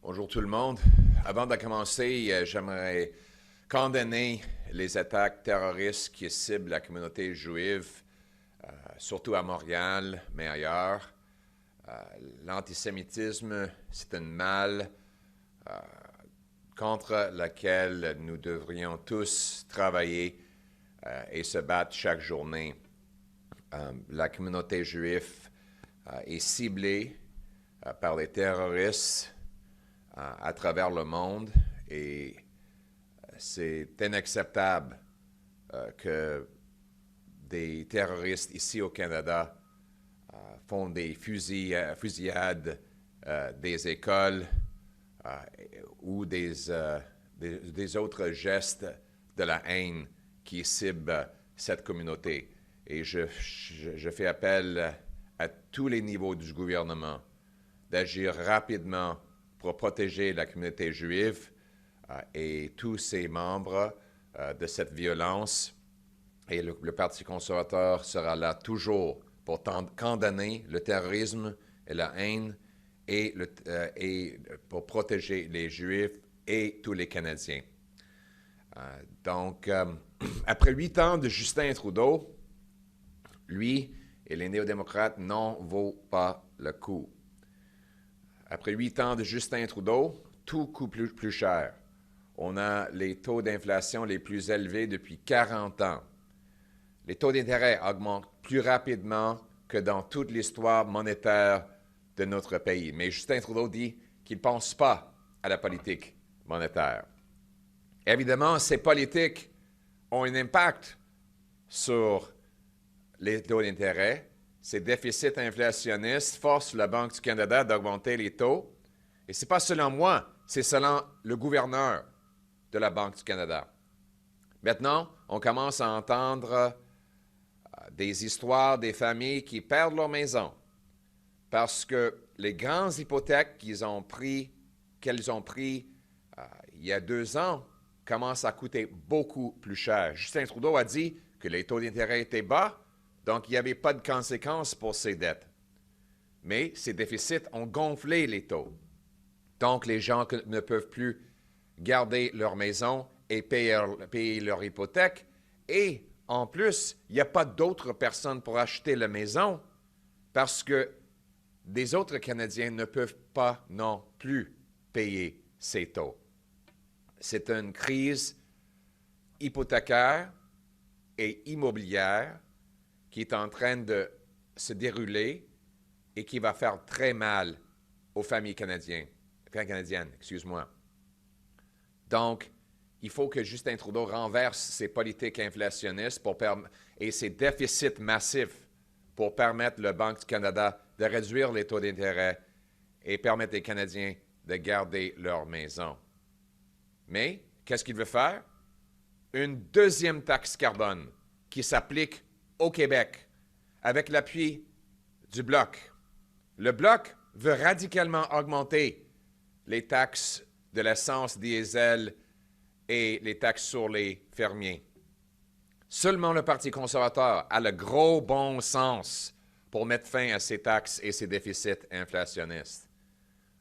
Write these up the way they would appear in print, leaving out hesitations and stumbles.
Bonjour tout le monde. Avant de commencer, j'aimerais condamner les attaques terroristes qui ciblent la communauté juive, surtout à Montréal, mais ailleurs. L'antisemitisme, c'est un mal contre lequel nous devrions tous travailler et se battre chaque journée. La communauté juive est ciblée par les terroristes à travers le monde et c'est inacceptable que des terroristes ici au Canada font des fusillades des écoles ou des autres gestes de la haine qui ciblent cette communauté. Et je fais appel à tous les niveaux du gouvernement d'agir rapidement pour protéger la communauté juive et tous ses membres de cette violence. Et le Parti conservateur sera là toujours pour condamner le terrorisme et la haine et pour protéger les Juifs et tous les Canadiens. Donc, après 8 ans de Justin Trudeau, lui et les néo-démocrates n'en vaut pas le coup. Après 8 ans de Justin Trudeau, tout coûte plus cher. On a les taux d'inflation les plus élevés depuis 40 ans. Les taux d'intérêt augmentent plus rapidement que dans toute l'histoire monétaire de notre pays. Mais Justin Trudeau dit qu'il ne pense pas à la politique monétaire. Évidemment, ces politiques ont un impact sur les taux d'intérêt. Ces déficits inflationnistes forcent la Banque du Canada d'augmenter les taux. Et ce n'est pas selon moi, c'est selon le gouverneur de la Banque du Canada. Maintenant, on commence à entendre des histoires des familles qui perdent leur maison parce que les grandes hypothèques qu'elles ont pris il y a 2 ans commencent à coûter beaucoup plus cher. Justin Trudeau a dit que les taux d'intérêt étaient bas, donc il n'y avait pas de conséquences pour ces dettes. Mais ces déficits ont gonflé les taux. Donc les gens ne peuvent plus garder leur maison et payer leur hypothèque. Et en plus, il n'y a pas d'autres personnes pour acheter la maison parce que des autres Canadiens ne peuvent pas non plus payer ces taux. C'est une crise hypothécaire et immobilière qui est en train de se dérouler et qui va faire très mal aux familles canadiennes. Donc, il faut que Justin Trudeau renverse ses politiques inflationnistes et ses déficits massifs pour permettre la Banque du Canada de réduire les taux d'intérêt et permettre aux Canadiens de garder leur maison. Mais, qu'est-ce qu'il veut faire? Une deuxième taxe carbone qui s'applique au Québec avec l'appui du Bloc. Le Bloc veut radicalement augmenter les taxes de l'essence diesel et les taxes sur les fermiers. Seulement le Parti conservateur a le gros bon sens pour mettre fin à ces taxes et ces déficits inflationnistes.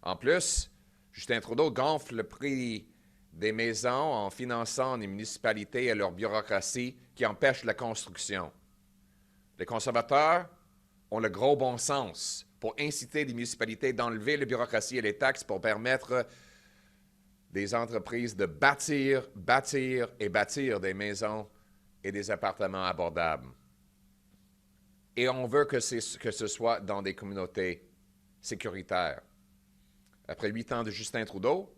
En plus, Justin Trudeau gonfle le prix des maisons en finançant les municipalités et leur bureaucratie qui empêche la construction. Les conservateurs ont le gros bon sens pour inciter les municipalités d'enlever la bureaucratie et les taxes pour permettre des entreprises de bâtir des maisons et des appartements abordables. Et on veut que ce soit dans des communautés sécuritaires. Après 8 ans de Justin Trudeau,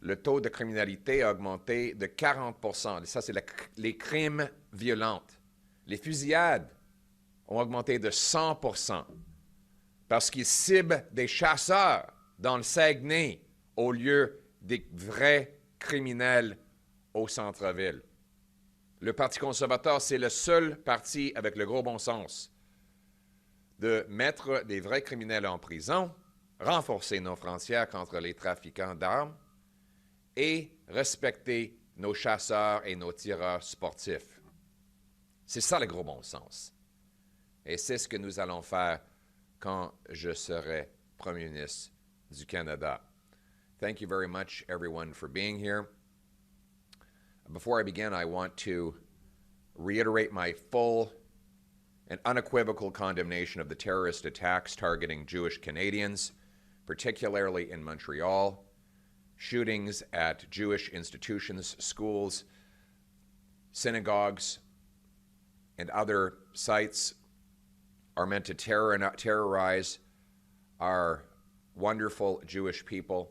le taux de criminalité a augmenté de 40 %. Ça, c'est les crimes violents. Les fusillades ont augmenté de 100 % parce qu'ils ciblent des chasseurs dans le Saguenay au lieu des vrais criminels au centre-ville. Le Parti conservateur, c'est le seul parti avec le gros bon sens de mettre des vrais criminels en prison, renforcer nos frontières contre les trafiquants d'armes et respecter nos chasseurs et nos tireurs sportifs. C'est ça le gros bon sens. Et c'est ce que nous allons faire quand je serai Premier ministre du Canada. Thank you very much, everyone, for being here. Before I begin, I want to reiterate my full and unequivocal condemnation of the terrorist attacks targeting Jewish Canadians, particularly in Montreal. Shootings at Jewish institutions, schools, synagogues, and other sites are meant to terrorize our wonderful Jewish people.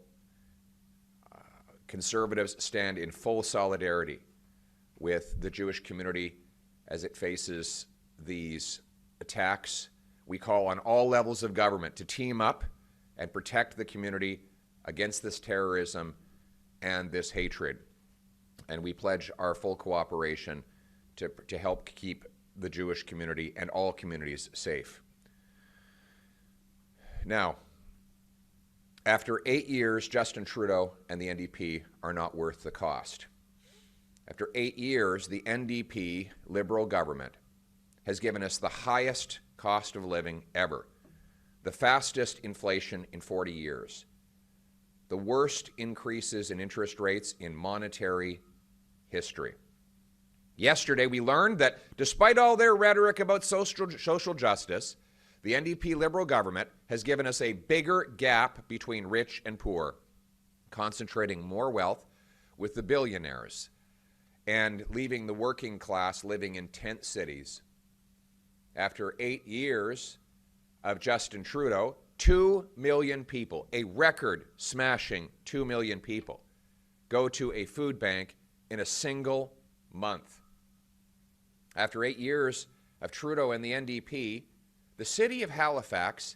Conservatives stand in full solidarity with the Jewish community as it faces these attacks. We call on all levels of government to team up and protect the community against this terrorism and this hatred. And we pledge our full cooperation to help keep the Jewish community and all communities safe. Now, after 8 years, Justin Trudeau and the NDP are not worth the cost. After 8 years, the NDP Liberal government has given us the highest cost of living ever, the fastest inflation in 40 years, the worst increases in interest rates in monetary history. Yesterday, we learned that despite all their rhetoric about social justice, the NDP Liberal government has given us a bigger gap between rich and poor, concentrating more wealth with the billionaires and leaving the working class living in tent cities. After 8 years of Justin Trudeau, 2 million people, a record-smashing 2 million people, go to a food bank in a single month. After 8 years of Trudeau and the NDP, the city of Halifax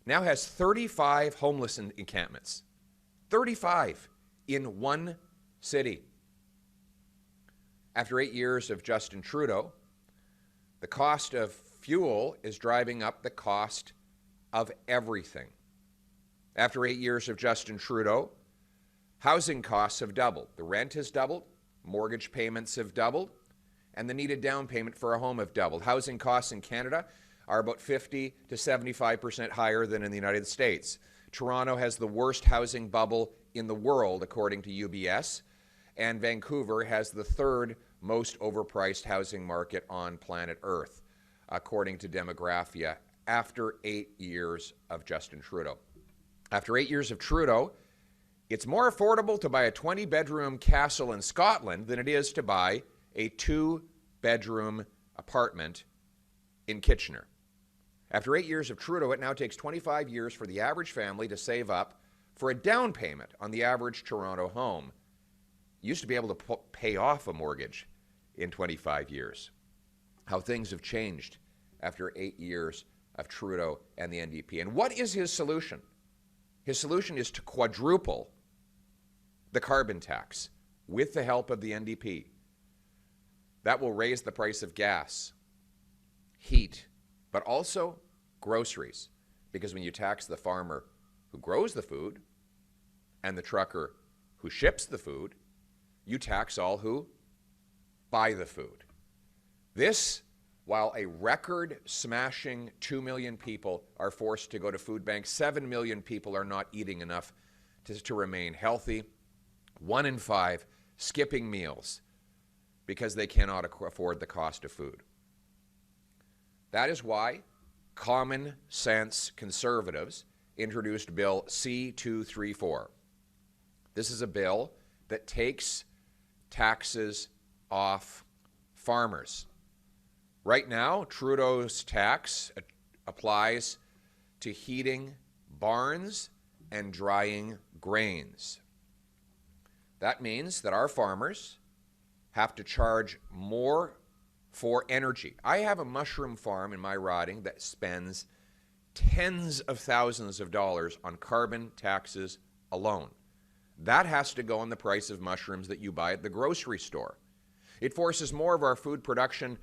now has 35 homeless encampments. 35 in one city. After 8 years of Justin Trudeau, the cost of fuel is driving up the cost of everything. After 8 years of Justin Trudeau, housing costs have doubled. The rent has doubled, mortgage payments have doubled, and the needed down payment for a home have doubled. Housing costs in Canada are about 50 to 75% higher than in the United States. Toronto has the worst housing bubble in the world, according to UBS, and Vancouver has the third most overpriced housing market on planet Earth, according to Demographia, after 8 years of Justin Trudeau. After 8 years of Trudeau, it's more affordable to buy a 20-bedroom castle in Scotland than it is to buy a 2-bedroom apartment in Kitchener. After 8 years of Trudeau, it now takes 25 years for the average family to save up for a down payment on the average Toronto home. You used to be able to pay off a mortgage in 25 years. How things have changed after 8 years of Trudeau and the NDP. And what is his solution? His solution is to quadruple the carbon tax with the help of the NDP. That will raise the price of gas, heat, but also groceries. Because when you tax the farmer who grows the food and the trucker who ships the food, you tax all who buy the food. This, while a record-smashing 2 million people are forced to go to food banks, 7 million people are not eating enough to remain healthy. 1 in 5 skipping meals because they cannot afford the cost of food. That is why common sense conservatives introduced Bill C-234. This is a bill that takes taxes off farmers. Right now, Trudeau's tax applies to heating barns and drying grains. That means that our farmers have to charge more for energy. I have a mushroom farm in my riding that spends tens of thousands of dollars on carbon taxes alone. That has to go on the price of mushrooms that you buy at the grocery store. It forces more of our food production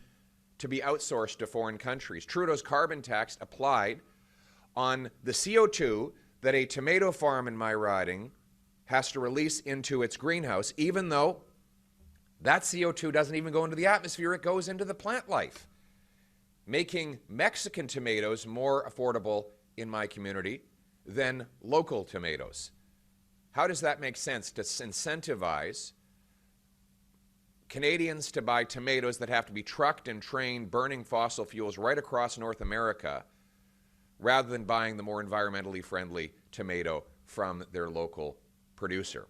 to be outsourced to foreign countries. Trudeau's carbon tax applied on the CO2 that a tomato farm in my riding has to release into its greenhouse, even though that CO2 doesn't even go into the atmosphere, it goes into the plant life, making Mexican tomatoes more affordable in my community than local tomatoes. How does that make sense to incentivize Canadians to buy tomatoes that have to be trucked and trained burning fossil fuels right across North America rather than buying the more environmentally friendly tomato from their local producer?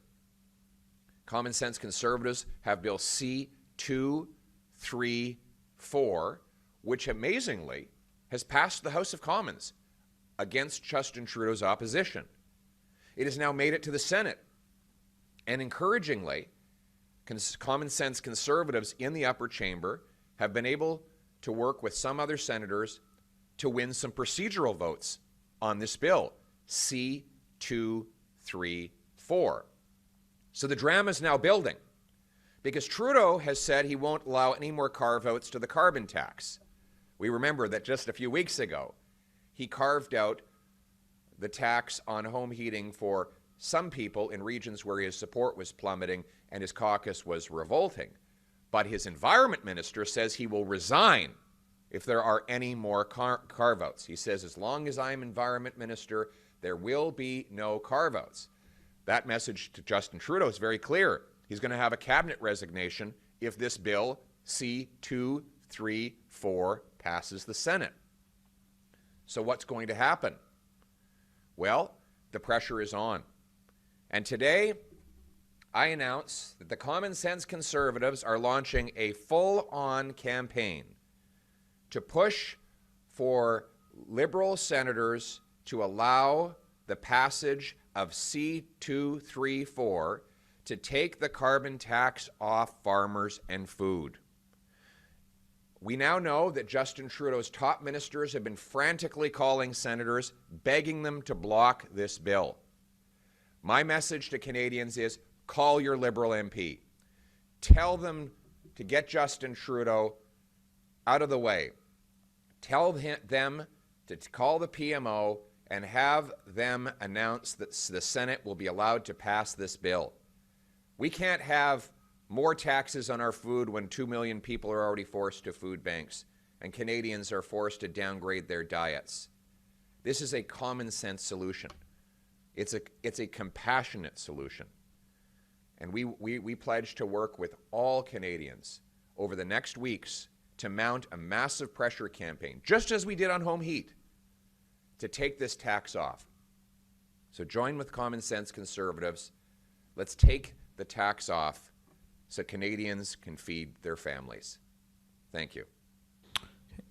Common sense conservatives have Bill C-234, which amazingly has passed the House of Commons against Justin Trudeau's opposition. It has now made it to the Senate. And encouragingly, common sense conservatives in the upper chamber have been able to work with some other senators to win some procedural votes on this bill, C-234. So the drama is now building because Trudeau has said he won't allow any more carve-outs to the carbon tax. We remember that just a few weeks ago, he carved out the tax on home heating for some people in regions where his support was plummeting and his caucus was revolting. But his environment minister says he will resign if there are any more carve-outs. He says, as long as I'm environment minister, there will be no carve-outs. That message to Justin Trudeau is very clear. He's going to have a cabinet resignation if this bill, C-234, passes the Senate. So what's going to happen? Well, the pressure is on. And today, I announce that the Common Sense Conservatives are launching a full-on campaign to push for Liberal senators to allow the passage of C-234 to take the carbon tax off farmers and food. We now know that Justin Trudeau's top ministers have been frantically calling senators, begging them to block this bill. My message to Canadians is, call your Liberal MP. Tell them to get Justin Trudeau out of the way. Tell them to call the PMO and have them announce that the Senate will be allowed to pass this bill. We can't have more taxes on our food when 2 million people are already forced to food banks and Canadians are forced to downgrade their diets. This is a common sense solution. It's a compassionate solution. And we pledge to work with all Canadians over the next weeks to mount a massive pressure campaign, just as we did on home heat, to take this tax off. So join with Common Sense Conservatives. Let's take the tax off so Canadians can feed their families. Thank you.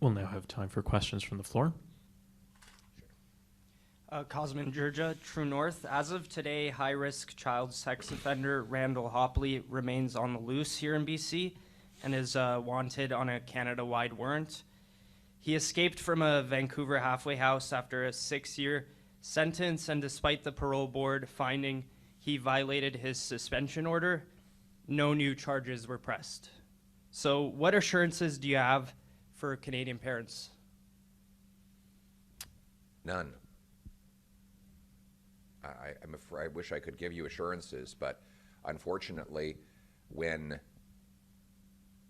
We'll now have time for questions from the floor. Cosmin Georgia, True North. As of today, high-risk child sex offender Randall Hopley remains on the loose here in BC and is wanted on a Canada-wide warrant. He escaped from a Vancouver halfway house after a 6-year sentence, and despite the parole board finding he violated his suspension order, no new charges were pressed. So what assurances do you have for Canadian parents? None. I'm afraid, I wish I could give you assurances, but unfortunately, when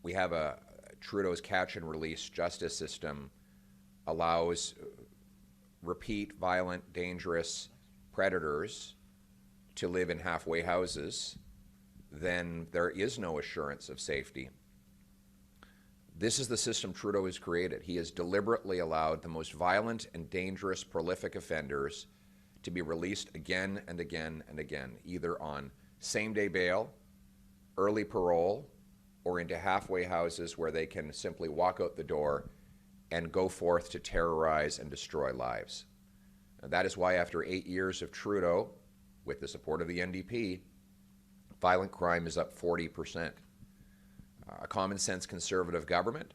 we have a Trudeau's catch and release justice system allows repeat violent, dangerous predators to live in halfway houses, then there is no assurance of safety. This is the system Trudeau has created. He has deliberately allowed the most violent and dangerous, prolific offenders to be released again and again and again, either on same-day bail, early parole, or into halfway houses where they can simply walk out the door and go forth to terrorize and destroy lives. And that is why after 8 years of Trudeau, with the support of the NDP, violent crime is up 40%. A common sense conservative government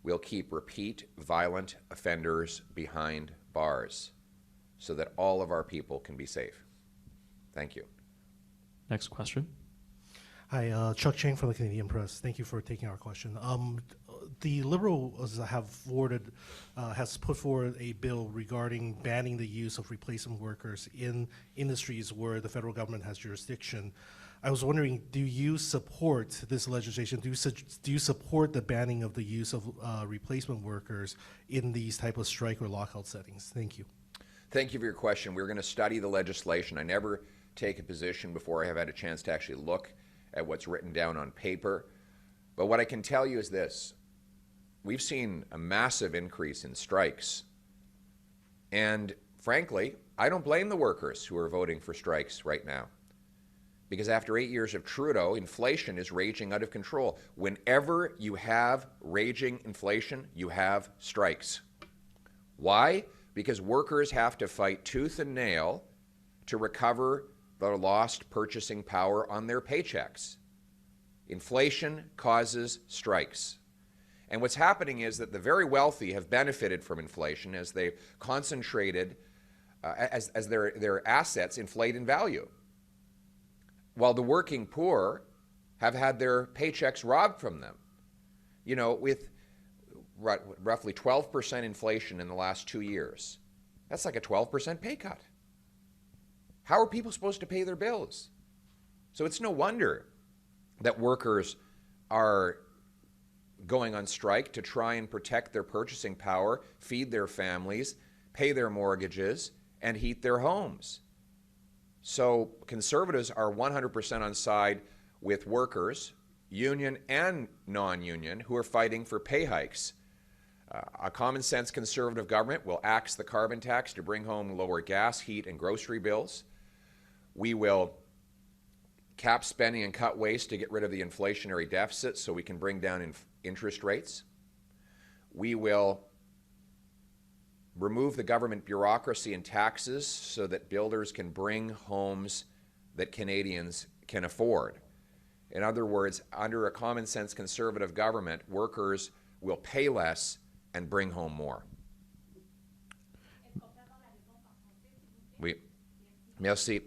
will keep repeat violent offenders behind bars so that all of our people can be safe. Thank you. Next question. Hi, Chuck Chang from the Canadian Press. Thank you for taking our question. The Liberals has put forward a bill regarding banning the use of replacement workers in industries where the federal government has jurisdiction. I was wondering, do you support this legislation? Do you support the banning of the use of replacement workers in these type of strike or lockout settings? Thank you. Thank you for your question. We're going to study the legislation. I never take a position before I have had a chance to actually look at what's written down on paper. But what I can tell you is this. We've seen a massive increase in strikes. And frankly, I don't blame the workers who are voting for strikes right now. Because after 8 years of Trudeau, inflation is raging out of control. Whenever you have raging inflation, you have strikes. Why? Because workers have to fight tooth and nail to recover their lost purchasing power on their paychecks. Inflation causes strikes. And what's happening is that the very wealthy have benefited from inflation as they've concentrated, as their assets inflate in value, while the working poor have had their paychecks robbed from them. You know, with roughly 12% inflation in the last 2 years, that's like a 12% pay cut. How are people supposed to pay their bills? So it's no wonder that workers are going on strike to try and protect their purchasing power, feed their families, pay their mortgages, and heat their homes. So conservatives are 100% on side with workers, union and non-union, who are fighting for pay hikes. A common sense conservative government will axe the carbon tax to bring home lower gas, heat, and grocery bills. We will cap spending and cut waste to get rid of the inflationary deficit so we can bring down interest rates. We will remove the government bureaucracy and taxes so that builders can bring homes that Canadians can afford. In other words, under a common sense conservative government, workers will pay less and bring home more. Oui. Merci.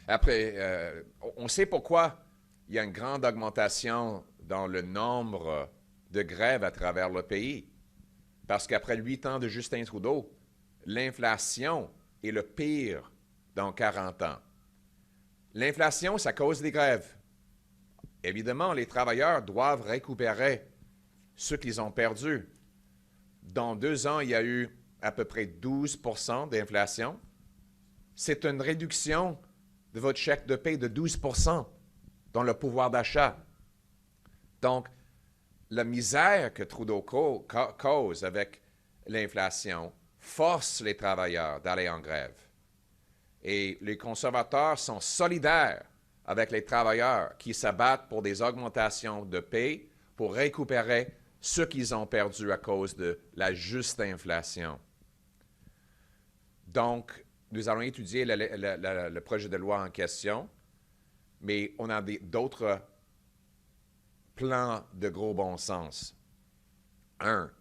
Après, on sait pourquoi il y a une grande augmentation dans le nombre de grèves à travers le pays. Parce qu'après 8 ans de Justin Trudeau, l'inflation est le pire dans 40 ans. L'inflation, ça cause des grèves. Évidemment, les travailleurs doivent récupérer ce qu'ils ont perdu. Dans 2 ans, il y a eu à peu près 12% d'inflation. C'est une réduction de votre chèque de paie de 12% dans le pouvoir d'achat. Donc, la misère que Trudeau cause avec l'inflation force les travailleurs d'aller en grève. Et les conservateurs sont solidaires avec les travailleurs qui s'abattent pour des augmentations de paie pour récupérer ce qu'ils ont perdu à cause de la juste inflation. Donc, nous allons étudier le projet de loi en question, mais on a d'autres plans de gros bon sens. 1.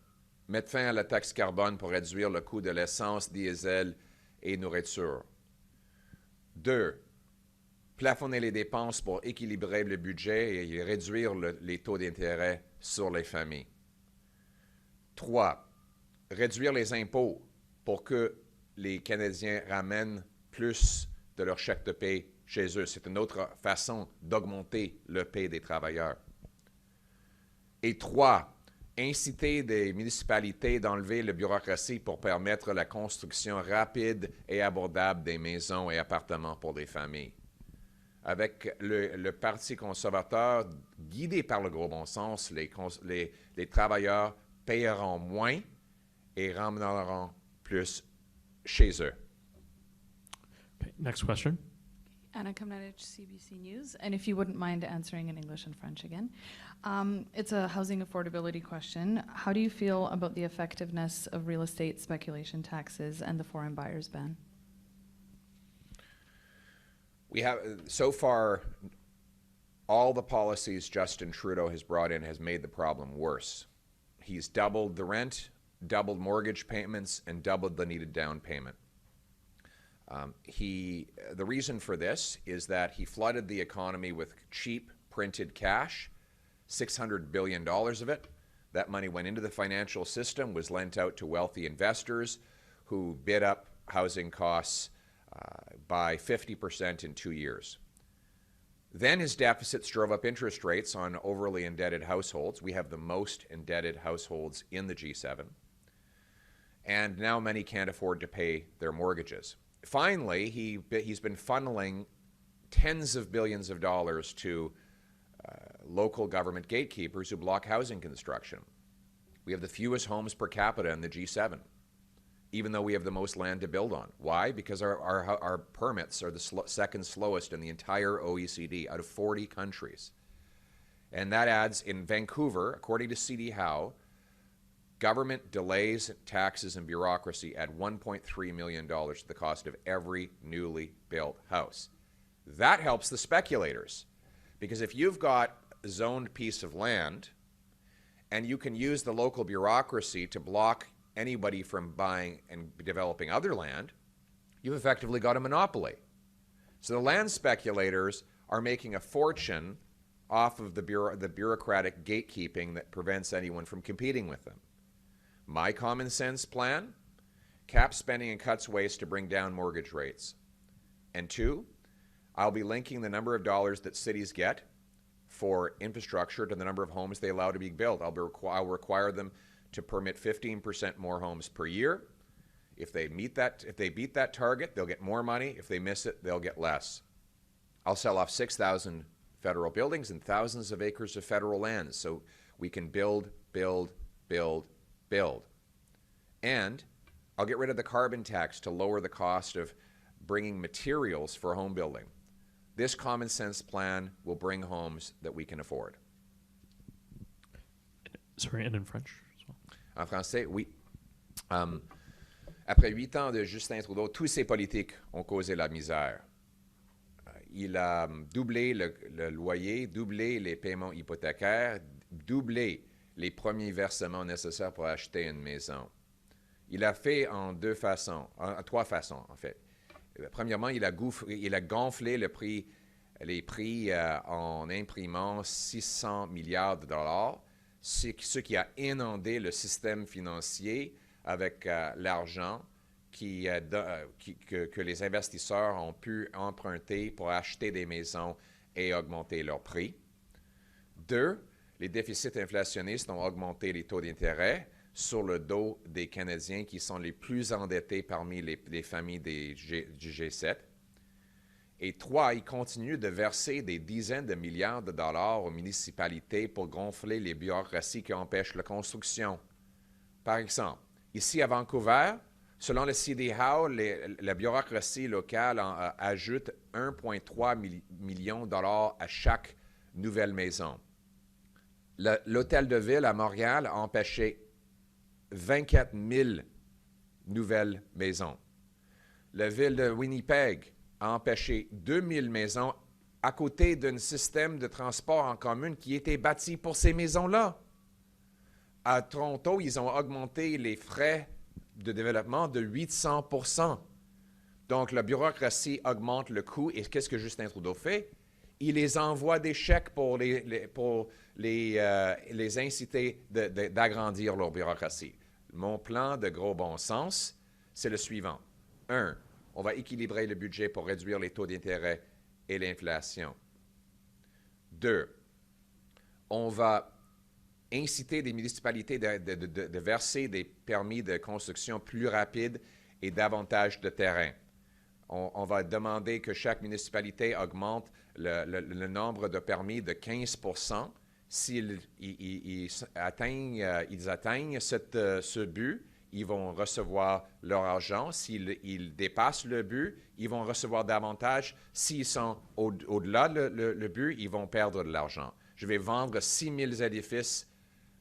Mettre fin à la taxe carbone pour réduire le coût de l'essence, diesel et nourriture. 2. Plafonner les dépenses pour équilibrer le budget et réduire les taux d'intérêt sur les familles. 3. Réduire les impôts pour que les Canadiens ramènent plus de leur chèque de paie chez eux. C'est une autre façon d'augmenter le paie des travailleurs. Et 3. Inciter des municipalités d'enlever la bureaucratie pour permettre la construction rapide et abordable des maisons et appartements pour des familles. Avec le Parti conservateur, guidé par le gros bon sens, les travailleurs payeront moins et ramèneront plus chez eux. Okay, next question. Anna Kamnadich, CBC News. And if you wouldn't mind answering in English and French again. It's a housing affordability question. How do you feel about the effectiveness of real estate speculation taxes and the foreign buyers ban? We have, so far, all the policies Justin Trudeau has brought in has made the problem worse. He's doubled the rent, doubled mortgage payments, and doubled the needed down payment. The reason for this is that he flooded the economy with cheap printed cash, $600 billion of it. That money went into the financial system, was lent out to wealthy investors who bid up housing costs by 50% in 2 years. Then his deficits drove up interest rates on overly indebted households. We have the most indebted households in the G7. And now many can't afford to pay their mortgages. Finally, he's been funneling tens of billions of dollars to local government gatekeepers who block housing construction. We have the fewest homes per capita in the G7, even though we have the most land to build on. Why? Because our permits are the second slowest in the entire OECD out of 40 countries. And that adds, in Vancouver, according to CD Howe, government delays, taxes, and bureaucracy add $1.3 million to the cost of every newly built house. That helps the speculators, because if you've got a zoned piece of land and you can use the local bureaucracy to block anybody from buying and developing other land, you've effectively got a monopoly. So the land speculators are making a fortune off of the bureaucratic gatekeeping that prevents anyone from competing with them. My common sense plan, cap spending and cuts waste to bring down mortgage rates. And 2, I'll be linking the number of dollars that cities get for infrastructure to the number of homes they allow to be built. I'll require them to permit 15% more homes per year. If they beat that target, they'll get more money. If they miss it, they'll get less. I'll sell off 6,000 federal buildings and thousands of acres of federal land so we can build. And I'll get rid of the carbon tax to lower the cost of bringing materials for home building. This common sense plan will bring homes that we can afford. Sorry, and in French as well. En français, oui. Après 8 ans de Justin Trudeau, tous ses politiques ont causé la misère. Il a doublé le loyer, doublé les paiements hypothécaires, doublé les premiers versements nécessaires pour acheter une maison. Il a fait en 3 façons, en fait. Premièrement, il a gonflé les prix en imprimant 600 milliards de dollars, ce qui a inondé le système financier avec l'argent que les investisseurs ont pu emprunter pour acheter des maisons et augmenter leurs prix. 2, les déficits inflationnistes ont augmenté les taux d'intérêt sur le dos des Canadiens qui sont les plus endettés parmi les familles du G7. Et 3, ils continuent de verser des dizaines de milliards de dollars aux municipalités pour gonfler les bureaucraties qui empêchent la construction. Par exemple, ici à Vancouver, selon le CD Howe, la bureaucratie locale ajoute 1,3 million de dollars à chaque nouvelle maison. L'hôtel de ville à Montréal a empêché 24 000 nouvelles maisons. La ville de Winnipeg a empêché 2 000 maisons à côté d'un système de transport en commun qui était bâti pour ces maisons-là. À Toronto, ils ont augmenté les frais de développement de 800%. Donc, la bureaucratie augmente le coût. Et qu'est-ce que Justin Trudeau fait? Il les envoie des chèques pour les inciter d'agrandir leur bureaucratie. Mon plan de gros bon sens, c'est le suivant. 1, on va équilibrer le budget pour réduire les taux d'intérêt et l'inflation. 2, on va inciter des municipalités de verser des permis de construction plus rapides et davantage de terrain. On va demander que chaque municipalité augmente le nombre de permis de 15%. S'ils atteignent ce but, ils vont recevoir leur argent. S'ils dépassent le but, ils vont recevoir davantage. S'ils sont au-delà le but, ils vont perdre de l'argent. Je vais vendre 6 000 édifices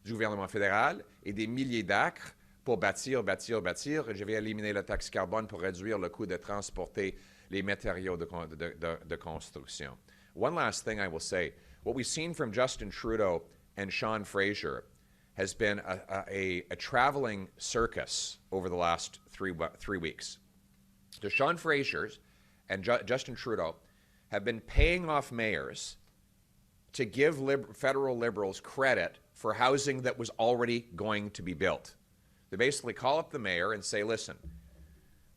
du gouvernement fédéral et des milliers d'acres pour bâtir. Je vais éliminer la taxe carbone pour réduire le coût de transporter les matériaux de construction. One last thing I will say. What we've seen from Justin Trudeau and Sean Fraser has been a traveling circus over the last three weeks. So Sean Fraser and Justin Trudeau have been paying off mayors to give federal liberals credit for housing that was already going to be built. They basically call up the mayor and say, listen,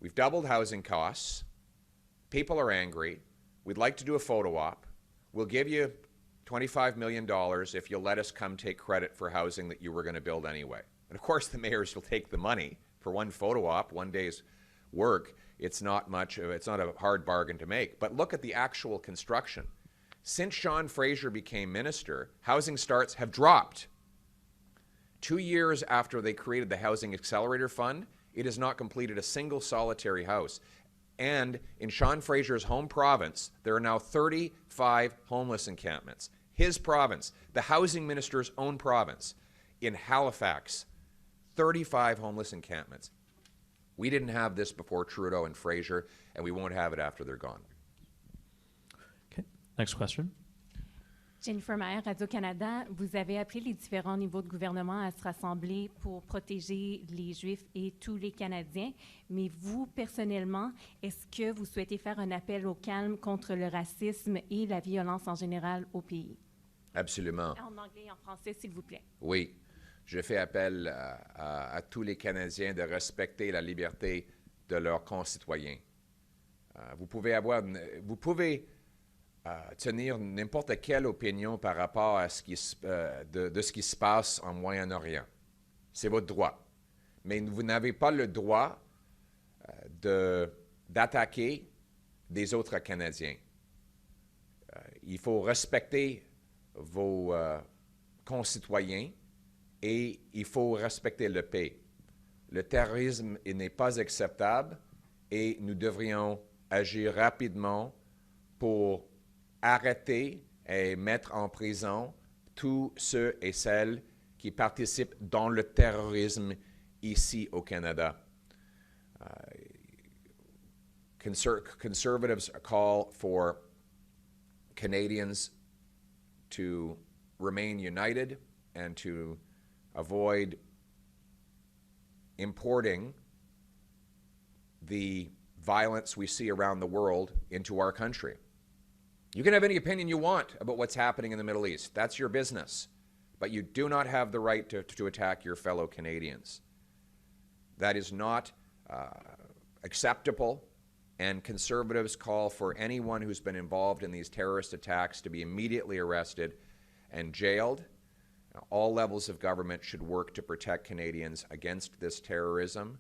we've doubled housing costs. People are angry. We'd like to do a photo op. We'll give you $25 million if you'll let us come take credit for housing that you were going to build anyway. And of course, the mayors will take the money for one photo op, one day's work, it's not a hard bargain to make. But look at the actual construction. Since Sean Fraser became minister, housing starts have dropped. 2 years after they created the Housing Accelerator Fund, it has not completed a single solitary house. And in Sean Fraser's home province, there are now 35 homeless encampments. His province, the housing minister's own province, in Halifax, 35 homeless encampments. We didn't have this before Trudeau and Fraser, and we won't have it after they're gone. Okay, next question. Jennifer Maher, Radio-Canada, vous avez appelé les différents niveaux de gouvernement à se rassembler pour protéger les Juifs et tous les Canadiens. Mais vous, personnellement, est-ce que vous souhaitez faire un appel au calme contre le racisme et la violence en général au pays? Absolument. En anglais et en français, s'il vous plaît. Oui. Je fais appel à tous les Canadiens de respecter la liberté de leurs concitoyens. Vous pouvez tenir n'importe quelle opinion par rapport à ce qui se passe en Moyen-Orient. C'est votre droit. Mais vous n'avez pas le droit d'attaquer des autres Canadiens. Il faut respecter vos concitoyens et il faut respecter le pays. Le terrorisme n'est pas acceptable et nous devrions agir rapidement pour arrêter et mettre en prison tous ceux et celles qui participent dans le terrorisme ici au Canada. Conservatives call for Canadians to remain united and to avoid importing the violence we see around the world into our country. You can have any opinion you want about what's happening in the Middle East. That's your business. But you do not have the right to attack your fellow Canadians. That is not acceptable, and conservatives call for anyone who's been involved in these terrorist attacks to be immediately arrested and jailed. All levels of government should work to protect Canadians against this terrorism.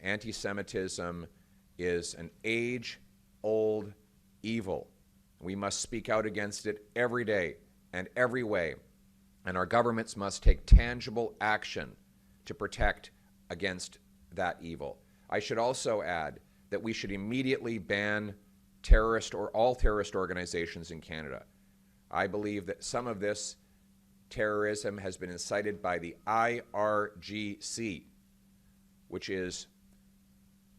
Antisemitism is an age-old evil. We must speak out against it every day and every way, and our governments must take tangible action to protect against that evil. I should also add that we should immediately ban all terrorist organizations in Canada. I believe that some of this terrorism has been incited by the IRGC, which is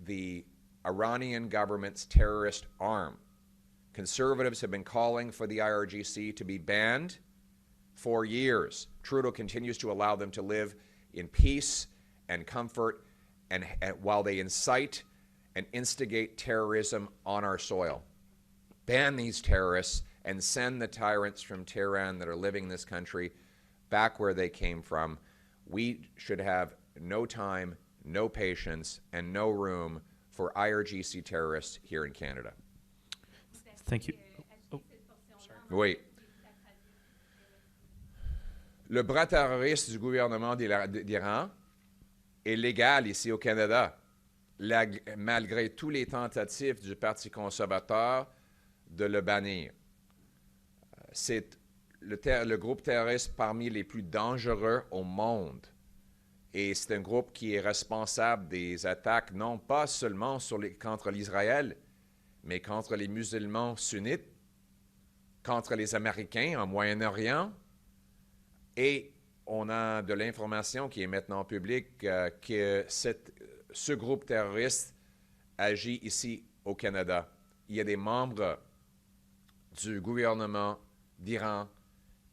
the Iranian government's terrorist arm. Conservatives have been calling for the IRGC to be banned for years. Trudeau continues to allow them to live in peace and comfort and while they incite and instigate terrorism on our soil. Ban these terrorists and send the tyrants from Tehran that are living in this country back where they came from. We should have no time, no patience, and no room for IRGC terrorists here in Canada. Thank you. Oh, Oui. Le bras terroriste du gouvernement d'Iran est légal ici au Canada, malgré toutes les tentatives du Parti conservateur de le bannir. C'est le groupe terroriste parmi les plus dangereux au monde. Et c'est un groupe qui est responsable des attaques, non pas seulement contre l'Israël, mais contre les musulmans sunnites, contre les Américains en Moyen-Orient. Et on a de l'information qui est maintenant publique que ce groupe terroriste agit ici au Canada. Il y a des membres du gouvernement d'Iran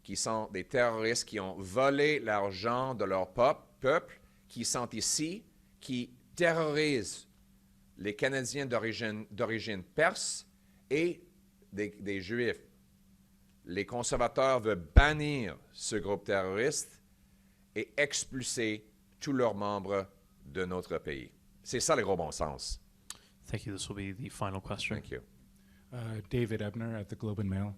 qui sont des terroristes qui ont volé l'argent de leur peuple, qui sont ici, qui terrorisent les Canadiens d'origine perse et des Juifs. Les conservateurs veulent bannir ce groupe terroriste et expulser tous leurs membres de notre pays. C'est ça le gros bon sens. thank you. This will be the final question. Thank you. David Ebner at the Globe and Mail.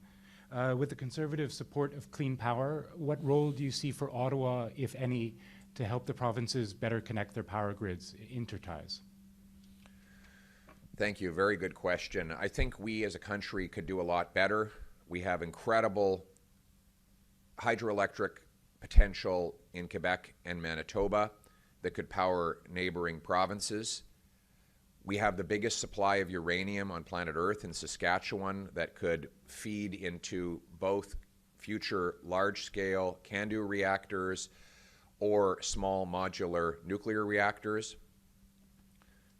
With the Conservative support of Clean Power, what role do you see for Ottawa, if any, to help the provinces better connect their power grids, interties? Thank you. Very good question. I think we as a country could do a lot better. We have incredible hydroelectric potential in Quebec and Manitoba that could power neighboring provinces. We have the biggest supply of uranium on planet Earth in Saskatchewan that could feed into both future large-scale CANDU reactors or small modular nuclear reactors.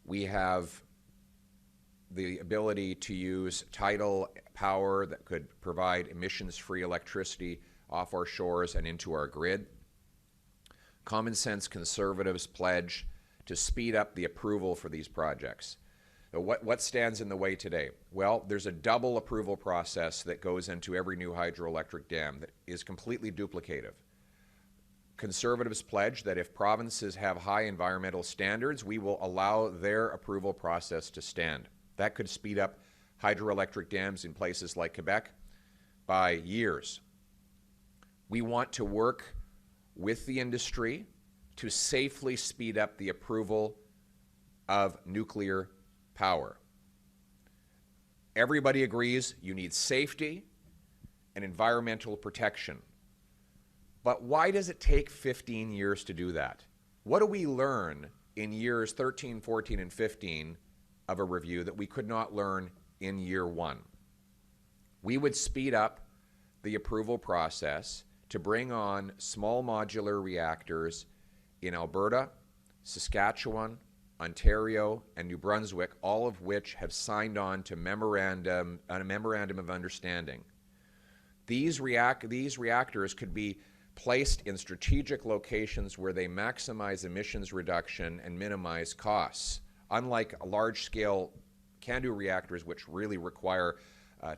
We have the ability to use tidal power that could provide emissions-free electricity off our shores and into our grid. Common sense conservatives pledge to speed up the approval for these projects. Now, what stands in the way today? Well, there's a double approval process that goes into every new hydroelectric dam that is completely duplicative. Conservatives pledge that if provinces have high environmental standards, we will allow their approval process to stand. That could speed up hydroelectric dams in places like Quebec by years. We want to work with the industry to safely speed up the approval of nuclear power. Everybody agrees you need safety and environmental protection. But why does it take 15 years to do that? What do we learn in years 13, 14, and 15 of a review that we could not learn in year one? We would speed up the approval process to bring on small modular reactors in Alberta, Saskatchewan, Ontario, and New Brunswick, all of which have signed on to a memorandum of understanding. These reactors could be placed in strategic locations where they maximize emissions reduction and minimize costs. Unlike large-scale CANDU reactors, which really require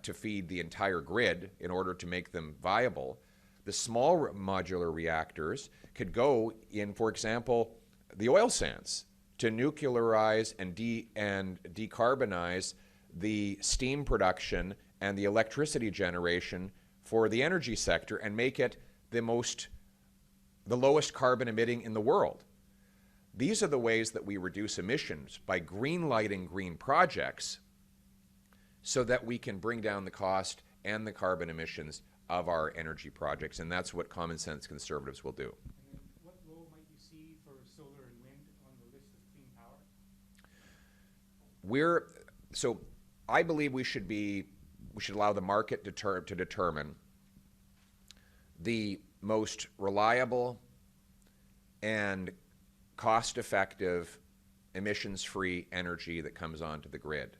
to feed the entire grid in order to make them viable, the small modular reactors could go in, for example, the oil sands to nuclearize and decarbonize the steam production and the electricity generation for the energy sector and make it the lowest carbon emitting in the world. These are the ways that we reduce emissions, by green lighting green projects so that we can bring down the cost and the carbon emissions of our energy projects, and that's what common sense conservatives will do. And then what role might you see for solar and wind on the list of clean power? I believe we should allow the market to determine the most reliable and cost-effective emissions-free energy that comes onto the grid.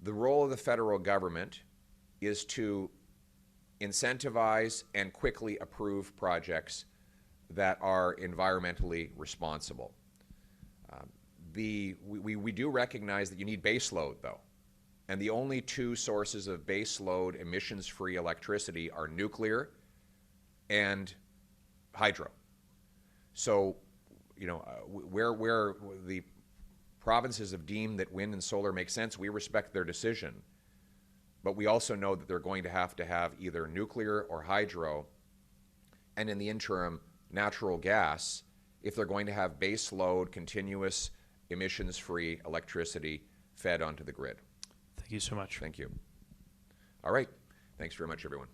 The role of the federal government is to incentivize and quickly approve projects that are environmentally responsible. We do recognize that you need base load, though, and the only two sources of base load emissions-free electricity are nuclear and hydro. So, where the provinces have deemed that wind and solar make sense, we respect their decision. But we also know that they're going to have either nuclear or hydro, and in the interim, natural gas, if they're going to have base load, continuous, emissions-free electricity fed onto the grid. Thank you so much. Thank you. All right. Thanks very much, everyone.